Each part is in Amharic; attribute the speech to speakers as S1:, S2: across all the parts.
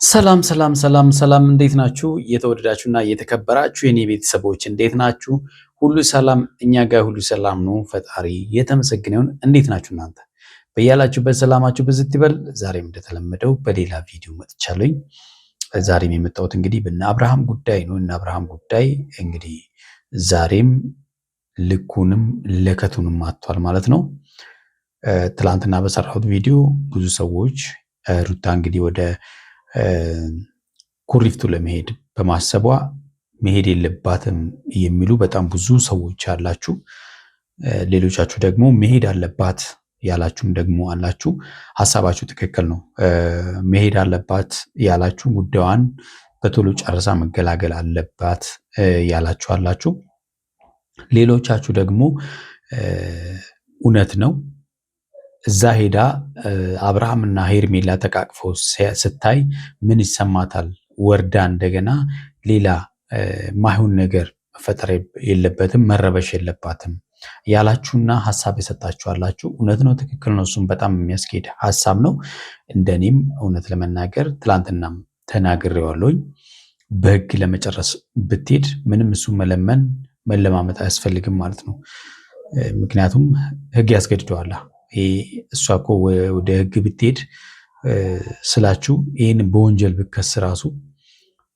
S1: ሰላም ሰላም ሰላም ሰላም እንዴት ናችሁ? እየተወደዳችሁና እየተከበራችሁ የኔ ቤተሰቦች እንዴት ናችሁ? ሁሉ ሰላም፣ እኛ ጋር ሁሉ ሰላም ነው። ፈጣሪ የተመሰገነ ይሁን። እንዴት ናችሁ እናንተ? በያላችሁበት ሰላማችሁ ብዝት ይበል። ዛሬም እንደተለመደው በሌላ ቪዲዮ መጥቻለሁኝ። ዛሬም የመጣሁት እንግዲህ በእነ አብርሃም ጉዳይ ነው። እነ አብርሃም ጉዳይ እንግዲህ ዛሬም ልኩንም ለከቱንም አጥቷል ማለት ነው። ትላንትና በሰራሁት ቪዲዮ ብዙ ሰዎች ሩታ እንግዲህ ወደ ኩሪፍቱ ለመሄድ በማሰቧ መሄድ የለባትም የሚሉ በጣም ብዙ ሰዎች አላችሁ። ሌሎቻችሁ ደግሞ መሄድ አለባት ያላችሁም ደግሞ አላችሁ። ሀሳባችሁ ትክክል ነው። መሄድ አለባት ያላችሁ ጉዳዩን በቶሎ ጨርሳ መገላገል አለባት ያላችሁ አላችሁ። ሌሎቻችሁ ደግሞ እውነት ነው እዛ ሄዳ አብርሃምና ሄርሜላ ተቃቅፈው ስታይ ምን ይሰማታል? ወርዳ እንደገና ሌላ ማይሆን ነገር መፈጠር የለበትም መረበሽ የለባትም ያላችሁና ሀሳብ የሰጣችሁ አላችሁ። እውነት ነው፣ ትክክል ነው። እሱም በጣም የሚያስኬድ ሀሳብ ነው። እንደኔም እውነት ለመናገር ትላንትናም ተናግሬዋለሁኝ። በህግ ለመጨረስ ብትሄድ ምንም እሱ መለማመጥ አያስፈልግም ማለት ነው። ምክንያቱም ህግ ያስገድደዋል። እሷ እኮ ወደ ህግ ብትሄድ ስላችሁ ይህን በወንጀል ብከስ ራሱ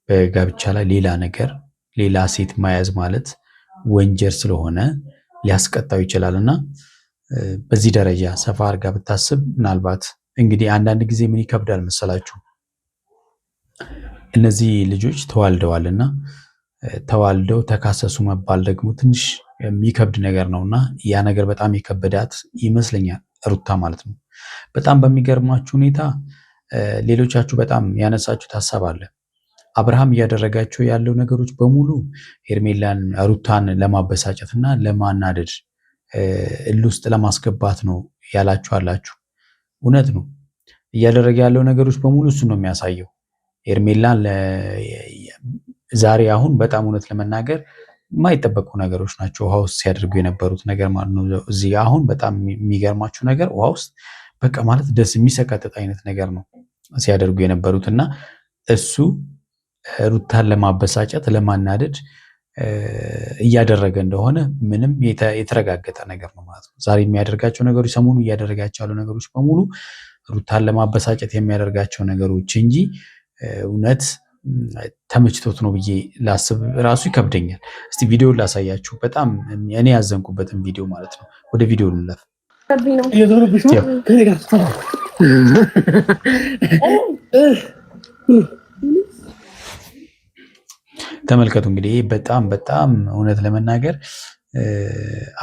S1: በጋብቻ ላይ ሌላ ነገር ሌላ ሴት መያዝ ማለት ወንጀል ስለሆነ ሊያስቀጣው ይችላል እና በዚህ ደረጃ ሰፋ አድርጋ ብታስብ ምናልባት እንግዲህ አንዳንድ ጊዜ ምን ይከብዳል መሰላችሁ፣ እነዚህ ልጆች ተዋልደዋልና ተዋልደው ተካሰሱ መባል ደግሞ ትንሽ የሚከብድ ነገር ነውና ያ ነገር በጣም የከበዳት ይመስለኛል ሩታ ማለት ነው። በጣም በሚገርማችሁ ሁኔታ ሌሎቻችሁ በጣም ያነሳችሁት ሀሳብ አለ። አብርሃም እያደረጋቸው ያለው ነገሮች በሙሉ ሄርሜላን ሩታን ለማበሳጨትና ለማናደድ እል ውስጥ ለማስገባት ነው ያላችሁ አላችሁ። እውነት ነው። እያደረገ ያለው ነገሮች በሙሉ እሱ ነው የሚያሳየው። ሄርሜላን ዛሬ አሁን በጣም እውነት ለመናገር የማይጠበቁ ነገሮች ናቸው ውሃ ውስጥ ሲያደርጉ የነበሩት ነገር ማለት ነው። እዚህ አሁን በጣም የሚገርማችሁ ነገር ውሃ ውስጥ በቃ ማለት ደስ የሚሰቀጥጥ አይነት ነገር ነው ሲያደርጉ የነበሩት እና እሱ ሩታን ለማበሳጨት ለማናደድ እያደረገ እንደሆነ ምንም የተረጋገጠ ነገር ነው ማለት ነው። ዛሬ የሚያደርጋቸው ነገሮች፣ ሰሞኑ እያደረጋቸው ያሉ ነገሮች በሙሉ ሩታን ለማበሳጨት የሚያደርጋቸው ነገሮች እንጂ እውነት ተመችቶት ነው ብዬ ላስብ ራሱ ይከብደኛል። እስቲ ቪዲዮ ላሳያችሁ፣ በጣም እኔ ያዘንኩበትን ቪዲዮ ማለት ነው። ወደ ቪዲዮ ልለፍ። ተመልከቱ እንግዲህ በጣም በጣም እውነት ለመናገር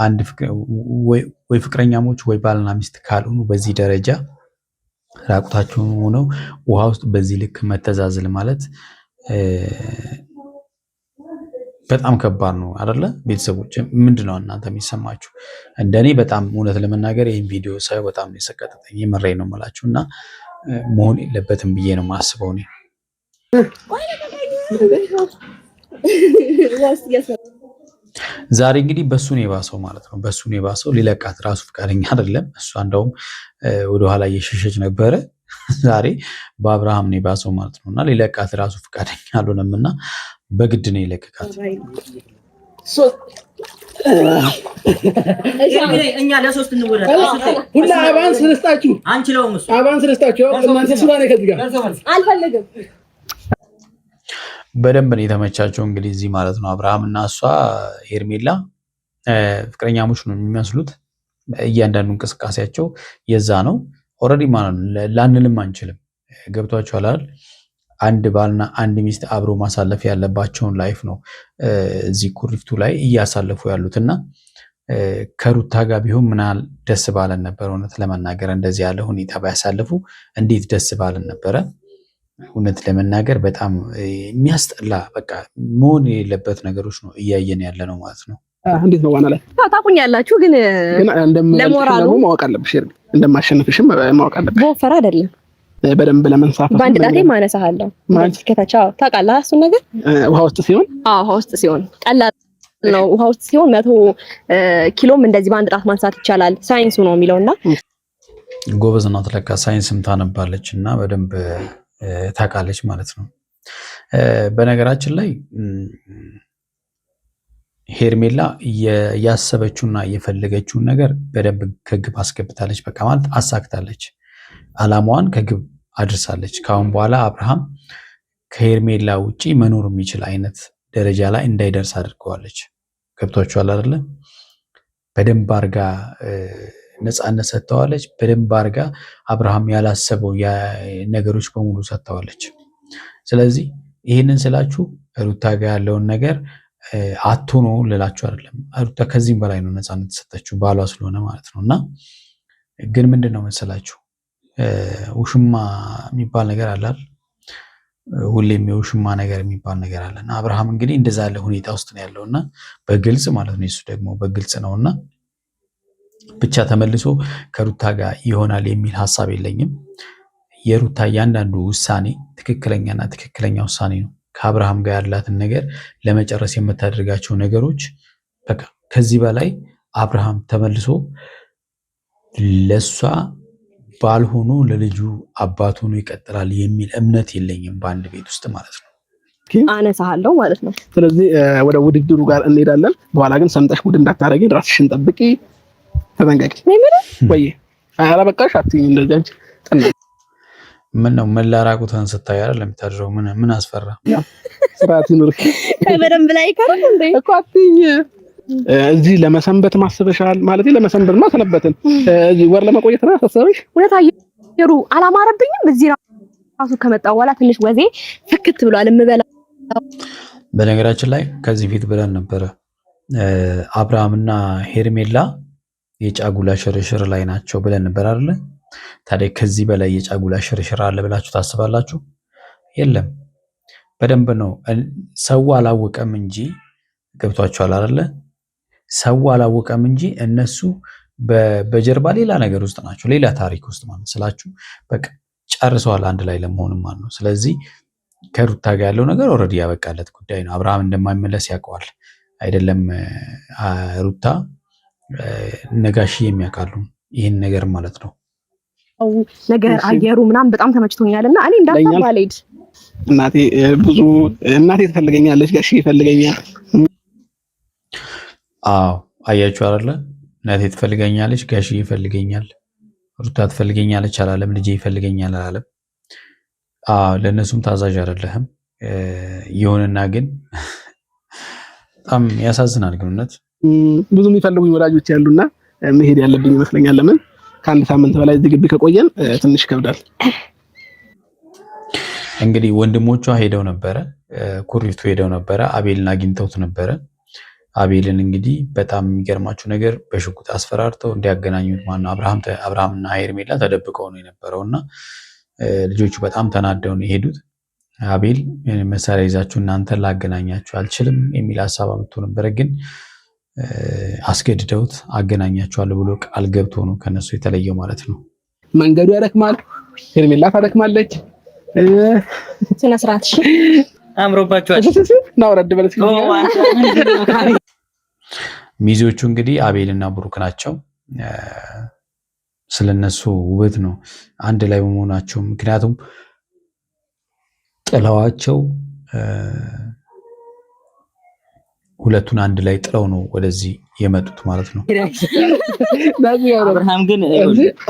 S1: አንድ ወይ ፍቅረኛሞች ወይ ባልና ሚስት ካልሆኑ በዚህ ደረጃ ራቁታቸውን ሆነው ውሃ ውስጥ በዚህ ልክ መተዛዘል ማለት በጣም ከባድ ነው አይደለ? ቤተሰቦች ምንድነው እናንተ የሚሰማችሁ? እንደኔ በጣም እውነት ለመናገር ይህን ቪዲዮ ሳይ በጣም ነው የሰቀጠጠኝ። የምሬን ነው የምላችሁ እና መሆን የለበትም ብዬ ነው የማስበው እኔ። ዛሬ እንግዲህ በሱን የባሰው ማለት ነው። በሱን የባሰው ሊለቃት ራሱ ፈቃደኛ አይደለም። እሷ እንደውም ወደኋላ እየሸሸች ነበረ። ዛሬ በአብርሃም ነው የባሰው ማለት ነው እና ሊለቃት ራሱ ፈቃደኛ አልሆነም እና በግድ ነው የለቀቃት።
S2: እኛ ለሶስት እንወዳለን።
S3: ሁላ አባን ስለስጣችሁ
S2: አንችለውም። እሱ
S3: አባን ስለስጣችሁ እናንተ ሱራ ነው ከዚህ ጋር
S4: አልፈልግም።
S1: በደንብ ነው የተመቻቸው እንግዲህ እዚህ ማለት ነው። አብርሃም እና እሷ ሄርሜላ ፍቅረኛሞች ነው የሚመስሉት። እያንዳንዱ እንቅስቃሴያቸው የዛ ነው። ኦልሬዲ ማለት ነው ላንልም አንችልም። ገብቷችኋል አይደል? አንድ ባልና አንድ ሚስት አብሮ ማሳለፍ ያለባቸውን ላይፍ ነው እዚህ ኩሪፍቱ ላይ እያሳለፉ ያሉትና ከሩታ ጋር ቢሆን ምናል ደስ ባለን ነበር። እውነት ለመናገር እንደዚህ ያለ ሁኔታ ባያሳልፉ እንዴት ደስ ባለን ነበረ። እውነት ለመናገር በጣም የሚያስጠላ በቃ መሆን የሌለበት ነገሮች ነው እያየን ያለ ነው ማለት ነው።
S3: እንዴት ነው ዋና ላይ
S4: ታውቁኛላችሁ፣ ግን ለሞራሉ
S3: ማወቅ አለብሽ፣ እንደማሸነፍሽም ማወቅ አለብሽ።
S4: በወፈር አይደለም
S3: በደንብ ለመንሳፈፍ
S4: ባንድ ጣቴ ማነሳሃለሁ ማለት ከታቻው ታውቃለህ። እሱን ነገር
S3: ውሃ ውስጥ ሲሆን
S4: ውሃ ውስጥ ሲሆን ቀላል ነው። ውሃ ውስጥ ሲሆን 100 ኪሎም እንደዚህ ባንድ ጣት ማንሳት ይቻላል። ሳይንሱ ነው የሚለውና
S1: ጎበዝ ናት ለካ ሳይንስም ታነባለች እና በደንብ ታውቃለች ማለት ነው። በነገራችን ላይ ሄርሜላ ያሰበችውና የፈለገችውን ነገር በደንብ ከግብ አስገብታለች። በቃ ማለት አሳክታለች። አላማዋን ከግብ አድርሳለች። ከአሁን በኋላ አብርሃም ከሄርሜላ ውጪ መኖር የሚችል አይነት ደረጃ ላይ እንዳይደርስ አድርገዋለች። ገብቷችኋል አይደለ? በደንብ አርጋ ነፃነት ሰጥተዋለች። በደንብ አርጋ አብርሃም ያላሰበው ነገሮች በሙሉ ሰጥተዋለች። ስለዚህ ይህንን ስላችሁ ሩታ ጋር ያለውን ነገር አትሆኖ ልላችሁ አይደለም። ሩታ ከዚህም በላይ ነው ነፃነት ተሰጠችው ባሏ ስለሆነ ማለት ነው። እና ግን ምንድን ነው መሰላችሁ ውሽማ የሚባል ነገር አላል። ሁሌም የውሽማ ነገር የሚባል ነገር አለና አብርሃም እንግዲህ እንደዛ ያለ ሁኔታ ውስጥ ነው ያለውና በግልጽ ማለት ነው። እሱ ደግሞ በግልጽ ነውና ብቻ ተመልሶ ከሩታ ጋር ይሆናል የሚል ሐሳብ የለኝም። የሩታ እያንዳንዱ ውሳኔ ትክክለኛና ትክክለኛ ውሳኔ ነው። ከአብርሃም ጋር ያላትን ነገር ለመጨረስ የምታደርጋቸው ነገሮች በቃ ከዚህ በላይ አብርሃም ተመልሶ ለሷ ባልሆኑ ለልጁ አባት ሆኖ ይቀጥላል የሚል እምነት የለኝም በአንድ ቤት ውስጥ ማለት ነው።
S4: አነሳለሁ ማለት ነው።
S3: ስለዚህ ወደ ውድድሩ ጋር እንሄዳለን። በኋላ ግን ሰምጠሽ ጉድ እንዳታረጊ፣ ራስሽን ጠብቂ፣ ተጠንቀቂ። ወይ አላበቃሽ አትይኝ እንደዚህ አንቺ ጠና
S1: ምን ነው መላራቁትን ስታይ አይደል ለምታድረው ምን አስፈራ?
S3: ስርዓት ይኑርሽ።
S4: በደንብ ላይ ይከራል እንዴ
S3: እኮ አትይኝ። እዚህ ለመሰንበት ማስበሻል ማለት ለመሰንበት ማሰነበትን እዚህ ወር ለመቆየት ነው አሰበሽ?
S4: ወታ የሩ አላማረብኝም። እዚህ ራሱ ከመጣው በኋላ ትንሽ ወዜ ፍክት ብሏል የምበላ።
S1: በነገራችን ላይ ከዚህ ፊት ብለን ነበረ አብርሃምና ሄርሜላ የጫጉላ ሽርሽር ላይ ናቸው ብለን ነበር አይደል? ታዲያ ከዚህ በላይ የጫጉላ ሽርሽር አለ ብላችሁ ታስባላችሁ? የለም። በደንብ ነው ሰው አላወቀም እንጂ ገብቷችኋል አይደለ? ሰው አላወቀም እንጂ እነሱ በጀርባ ሌላ ነገር ውስጥ ናቸው፣ ሌላ ታሪክ ውስጥ ማለት ስላችሁ በቃ ጨርሰዋል አንድ ላይ ለመሆንም ማለት ነው። ስለዚህ ከሩታ ጋር ያለው ነገር ኦልሬዲ ያበቃለት ጉዳይ ነው። አብርሃም እንደማይመለስ ያውቀዋል አይደለም? ሩታ ነጋሺ የሚያውቃሉ ይህን ነገር ማለት ነው።
S4: ነገር አየሩ ምናምን በጣም ተመችቶኛልና እኔ እንዳታባለድ
S3: እናቴ ብዙ እናቴ ትፈልገኛለች፣ ጋሺ ይፈልገኛል።
S1: አዎ አያችሁ አይደለ? እናቴ ትፈልገኛለች፣ ጋሺ ይፈልገኛል፣ ሩታ ትፈልገኛለች አላለም፣ ልጄ ይፈልገኛል አላለም። አዎ ለነሱም ታዛዥ አይደለህም። ይሁንና ግን በጣም ያሳዝናል። ግንኙነት
S3: ብዙ የሚፈልጉኝ ወላጆች ያሉና መሄድ ያለብኝ ይመስለኛል። ለምን ከአንድ ሳምንት በላይ እዚህ ግቢ ከቆየን ትንሽ ይከብዳል።
S1: እንግዲህ ወንድሞቿ ሄደው ነበረ፣ ኩሪፍቱ ሄደው ነበረ፣ አቤልን አግኝተውት ነበረ። አቤልን እንግዲህ በጣም የሚገርማችሁ ነገር በሽጉጥ አስፈራርተው እንዲያገናኙት ማነው አብርሃምና ሄርሜላ ተደብቀው ነው የነበረውና ልጆቹ በጣም ተናደው ነው የሄዱት። አቤል መሳሪያ ይዛችሁ እናንተን ላገናኛችሁ አልችልም የሚል ሀሳብ አምጥቶ ነበረ፣ ግን አስገድደውት አገናኛቸዋለሁ ብሎ ቃል ገብቶ ነው ከነሱ የተለየው ማለት ነው።
S3: መንገዱ ያደክማል፣ ሄርሜላ ታደክማለች።
S4: ስነ ስርዓት እሺ፣
S2: አምሮባቸዋል።
S3: ናውረድ በለስ
S1: ሚዜዎቹ እንግዲህ አቤልና ብሩክ ናቸው። ስለነሱ ውበት ነው አንድ ላይ በመሆናቸው፣ ምክንያቱም ጥለዋቸው ሁለቱን አንድ ላይ ጥለው ነው ወደዚህ የመጡት ማለት ነው።
S2: አብርሃም ግን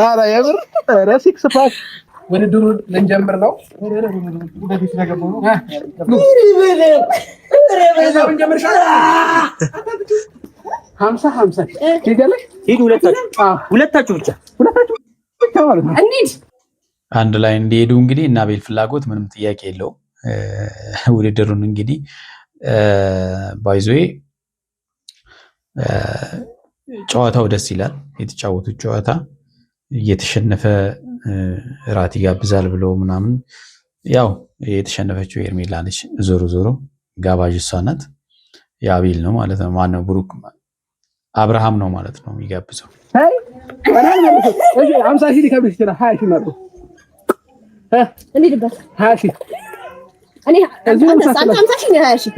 S3: አራ የምር ሲክስ ፓክ ውድድሩን ልንጀምር ነው።
S2: ሁለታችሁ ብቻ
S3: ማለት ነው።
S1: አንድ ላይ እንዲሄዱ እንግዲህ እና አቤል ፍላጎት ምንም ጥያቄ የለውም። ውድድሩን እንግዲህ ባይዞዬ ጨዋታው ደስ ይላል። የተጫወቱት ጨዋታ እየተሸነፈ ራት ይጋብዛል ብሎ ምናምን፣ ያው የተሸነፈችው ሄርሜላ ነች። ዞሮ ዞሮ ጋባዥ እሷ ናት። የአቤል ነው ማለት ነው። ማነው ብሩክ አብርሃም ነው ማለት ነው የሚጋብዘው።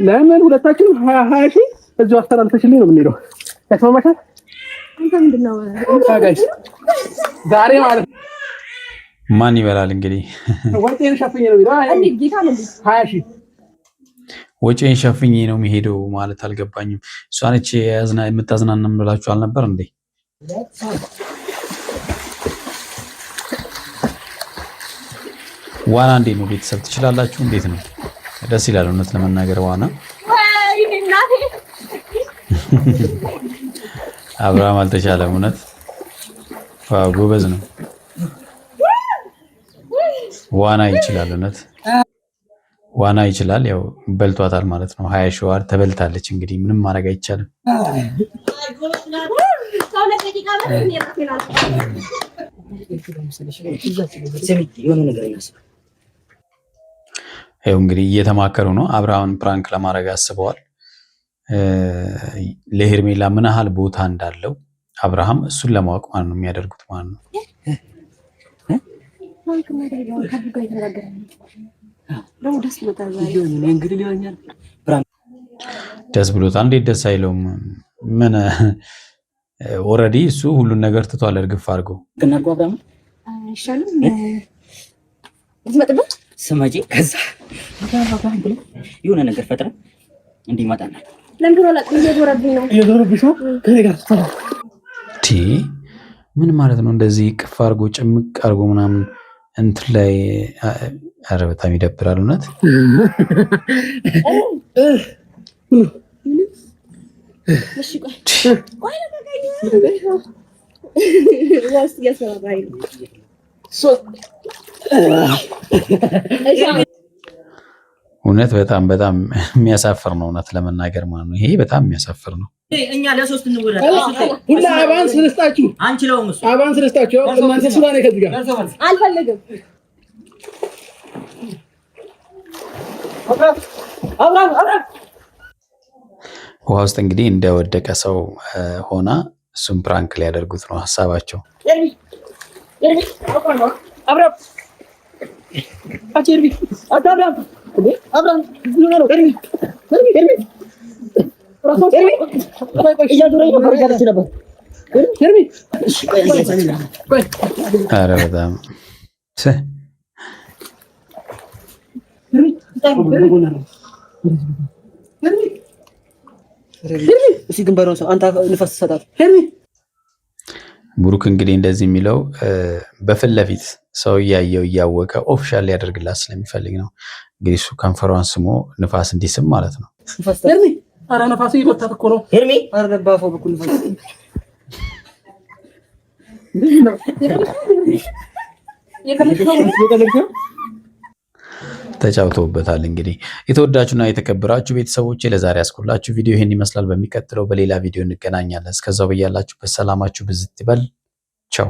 S3: ለምን ሁለታችንም 20 ሺህ እዚሁ አስተላልፈሽልኝ ነው የምንሄደው። ያስማማሻል?
S4: አንተ ምንድነው
S3: ዛሬ ማለት
S1: ማን ይበላል እንግዲህ
S3: ወጪን ሸፍኜ ነው የሚለው። አይ ጌታ ነው 20 ሺህ
S1: ወጪን ሸፍኜ ነው የሚሄደው ማለት አልገባኝም። እሷ ነች የምታዝናናም ብላችሁ አልነበር እንዴ? ዋና እንዴት ነው ቤተሰብ ትችላላችሁ? እንዴት ነው? ደስ ይላል እውነት ለመናገር ዋና። አብርሃም አልተቻለም እውነት። ዋው ጎበዝ ነው። ዋና ይችላል እውነት ዋና ይችላል። ያው በልቷታል ማለት ነው። 20 ሺህ ዋር ተበልታለች። እንግዲህ ምንም ማድረግ አይቻልም። ያው እንግዲህ እየተማከሩ ነው። አብርሃምን ፕራንክ ለማድረግ አስበዋል። ለሄርሜላ ምን ያህል ቦታ እንዳለው አብርሃም እሱን ለማወቅ ማለት ነው የሚያደርጉት ማለት ነው። ደስ ብሎታል። እንዴት ደስ አይለውም? ምን ኦልሬዲ እሱ ሁሉን ነገር ትቷል እርግፍ አድርጎ
S2: ስመጪ ከዛ የሆነ ነገር ፈጥረን እንዲመጣና
S1: ምን ማለት ነው? እንደዚህ ቅፍ አድርጎ ጭምቅ አድርጎ ምናምን እንትን ላይ ኧረ በጣም ይደብራል እውነት። እውነት በጣም በጣም የሚያሳፍር ነው እውነት ለመናገር ማለት ነው። ይሄ በጣም የሚያሳፍር ነው።
S2: እኛ ለሶስት እንወዳለን።
S3: ሁላ አባንስ ልስጣችሁ
S2: አንችለውም። እሱ
S3: አባንስ ልስጣችሁ እናንተ ስለሆነ ከዚህ ጋር
S4: አልፈልግም።
S1: ውሃ ውስጥ እንግዲህ እንደወደቀ ሰው ሆና እሱም ፕራንክ ሊያደርጉት ነው ሀሳባቸው። ኧረ በጣም ብሩክ እንግዲህ እንደዚህ የሚለው በፊት ለፊት ሰው እያየው እያወቀ ኦፊሻል ሊያደርግላት ስለሚፈልግ ነው። እንግዲህ እሱ ከንፈሯን ስሞ ንፋስ እንዲስም ማለት ነው።
S3: ኧረ ነፋሱ እየመታት እኮ ነው። ሄርሜ ኧረ ባፈው በኩል ንፋስ
S1: ተጫውተውበታል። እንግዲህ የተወዳችሁና የተከበራችሁ ቤተሰቦቼ ለዛሬ ያስኩላችሁ ቪዲዮ ይሄን ይመስላል። በሚቀጥለው በሌላ ቪዲዮ እንገናኛለን። እስከዛው በያላችሁበት ሰላማችሁ ብዝት ይበል። ቻው